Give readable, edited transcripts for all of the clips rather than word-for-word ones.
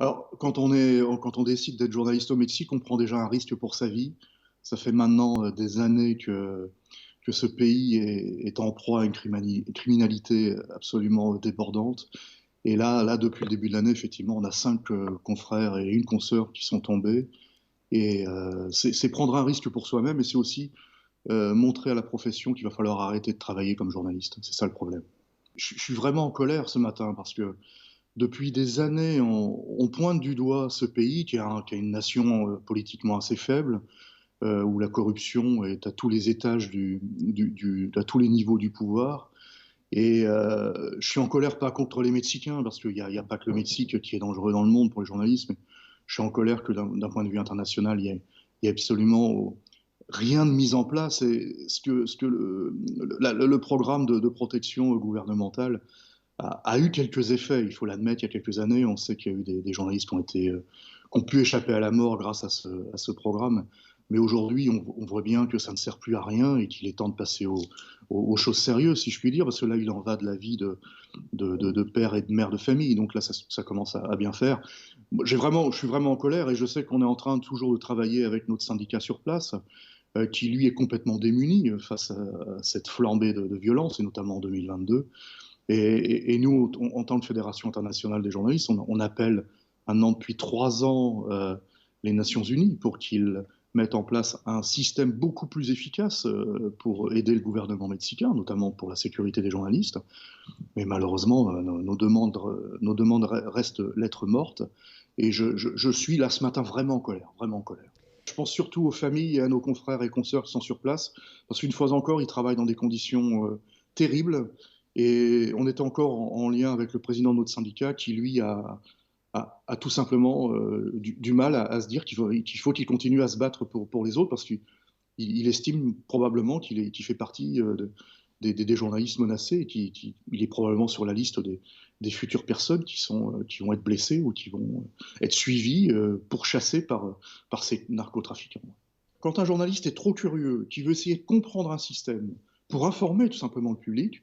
Alors, quand on décide d'être journaliste au Mexique, on prend déjà un risque pour sa vie. Ça fait maintenant des années que ce pays est en proie à une criminalité absolument débordante. Et là, depuis le début de l'année, effectivement, on a cinq confrères et une consoeur qui sont tombés. Et c'est prendre un risque pour soi-même, et c'est aussi montrer à la profession qu'il va falloir arrêter de travailler comme journaliste. C'est ça le problème. Je suis vraiment en colère ce matin parce que depuis des années, on pointe du doigt ce pays qui a une nation politiquement assez faible, où la corruption est à tous les étages à tous les niveaux du pouvoir. Et je suis en colère pas contre les Mexicains, parce qu'il y a pas que le Mexique qui est dangereux dans le monde pour le journalisme. Je suis en colère que d'un point de vue international, il y a absolument rien de mis en place. Et ce que le programme de protection gouvernementale a eu quelques effets, il faut l'admettre. Il y a quelques années, on sait qu'il y a eu des journalistes qui ont pu échapper à la mort grâce à ce programme. Mais aujourd'hui, on voit bien que ça ne sert plus à rien et qu'il est temps de passer aux choses sérieuses, si je puis dire, parce que là, il en va de la vie de père et de mère de famille. Donc là, ça commence à bien faire. Je suis vraiment en colère, et je sais qu'on est en train toujours de travailler avec notre syndicat sur place, qui lui est complètement démuni face à cette flambée de violence, et notamment en 2022. Et nous, en tant que Fédération internationale des journalistes, on appelle maintenant depuis 3 ans les Nations Unies pour qu'ils mettent en place un système beaucoup plus efficace pour aider le gouvernement mexicain, notamment pour la sécurité des journalistes. Mais malheureusement, nos demandes restent lettres mortes. Et je suis là ce matin vraiment en colère, vraiment en colère. Je pense surtout aux familles et à nos confrères et consoeurs qui sont sur place, parce qu'une fois encore, ils travaillent dans des conditions terribles. Et on était encore en lien avec le président de notre syndicat qui, lui, a tout simplement du mal à se dire qu'il faut qu'il continue à se battre pour les autres, parce qu'il estime probablement qu'il fait partie des journalistes menacés, et il est probablement sur la liste des futures personnes qui vont être blessées ou qui vont être suivies, pourchassées par ces narcotrafiquants. Quand un journaliste est trop curieux, qui veut essayer de comprendre un système pour informer tout simplement le public,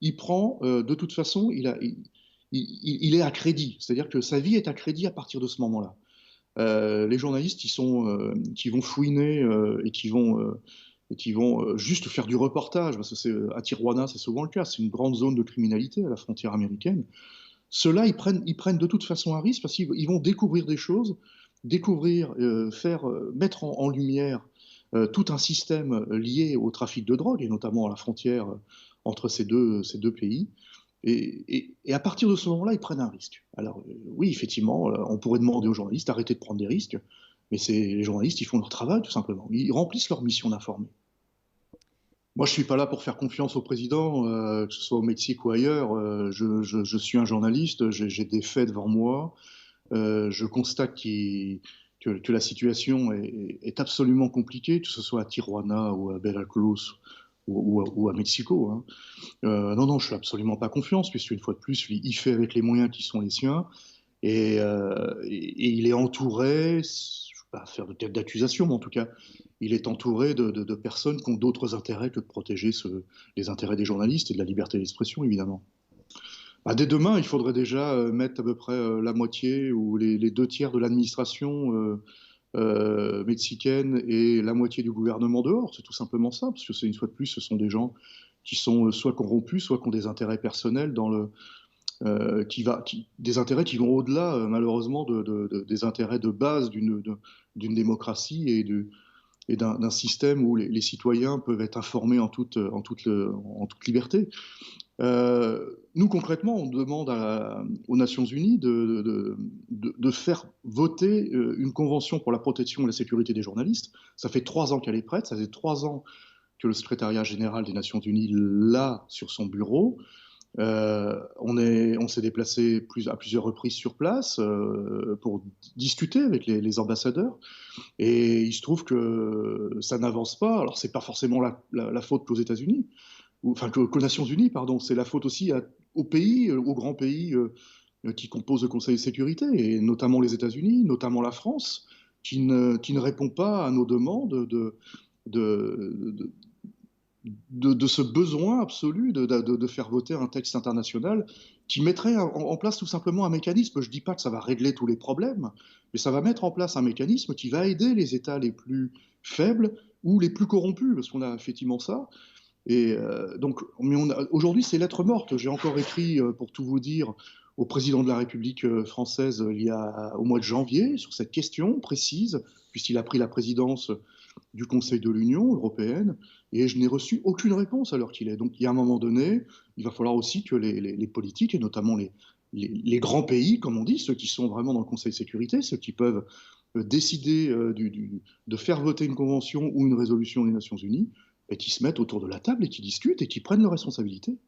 il prend, de toute façon, il est à crédit. C'est-à-dire que sa vie est à crédit à partir de ce moment-là. Les journalistes qui vont fouiner et qui vont juste faire du reportage, parce que à Tijuana, c'est souvent le cas, c'est une grande zone de criminalité à la frontière américaine. Ceux-là, ils prennent de toute façon un risque, parce qu'ils vont découvrir des choses, mettre en lumière tout un système lié au trafic de drogue, et notamment à la frontière entre ces deux pays. Et à partir de ce moment-là, ils prennent un risque. Alors oui, effectivement, on pourrait demander aux journalistes d'arrêter de prendre des risques, mais les journalistes, ils font leur travail tout simplement. Ils remplissent leur mission d'informer. Moi, je suis pas là pour faire confiance au président, que ce soit au Mexique ou ailleurs. Je suis un journaliste, j'ai des faits devant moi. Je constate que la situation est absolument compliquée, que ce soit à Tijuana ou à Veracruz ou à Mexico, hein. Non, non, je suis absolument pas confiance, puisque une fois de plus, il fait avec les moyens qui sont les siens, et il est entouré, je ne vais pas faire d'accusation, mais en tout cas, il est entouré de personnes qui ont d'autres intérêts que de protéger les intérêts des journalistes et de la liberté d'expression, évidemment. Bah, dès demain, il faudrait déjà mettre à peu près la moitié ou les deux tiers de l'administration mexicaine et la moitié du gouvernement dehors. C'est tout simplement ça, parce que c'est une fois de plus, ce sont des gens qui sont soit corrompus, soit qui ont des intérêts personnels des intérêts qui vont au-delà, malheureusement, des intérêts de base d'une démocratie et d'un système où les citoyens peuvent être informés en toute liberté. Nous, concrètement, on demande aux Nations Unies de faire voter une convention pour la protection et la sécurité des journalistes. Ça fait 3 ans qu'elle est prête, ça fait 3 ans que le secrétariat général des Nations Unies l'a sur son bureau. On s'est déplacé à plusieurs reprises sur place pour discuter avec les ambassadeurs, et il se trouve que ça n'avance pas. Alors c'est pas forcément la faute qu'aux États-Unis, enfin qu'aux Nations Unies, pardon. C'est la faute aussi aux pays, aux grands pays qui composent le Conseil de sécurité, et notamment les États-Unis, notamment la France, qui ne répond pas à nos demandes de, de ce besoin absolu de faire voter un texte international qui mettrait en place tout simplement un mécanisme. Je ne dis pas que ça va régler tous les problèmes, mais ça va mettre en place un mécanisme qui va aider les États les plus faibles ou les plus corrompus, parce qu'on a effectivement ça. Et donc, mais aujourd'hui, c'est lettre morte. J'ai encore écrit, pour tout vous dire, au président de la République française au mois de janvier sur cette question précise, puisqu'il a pris la présidence du Conseil de l'Union européenne, et je n'ai reçu aucune réponse à l'heure qu'il est. Donc, il y a un moment donné, il va falloir aussi que les politiques, et notamment les grands pays, comme on dit, ceux qui sont vraiment dans le Conseil de sécurité, ceux qui peuvent décider de faire voter une convention ou une résolution des Nations Unies, et qui se mettent autour de la table et qui discutent et qui prennent leurs responsabilités.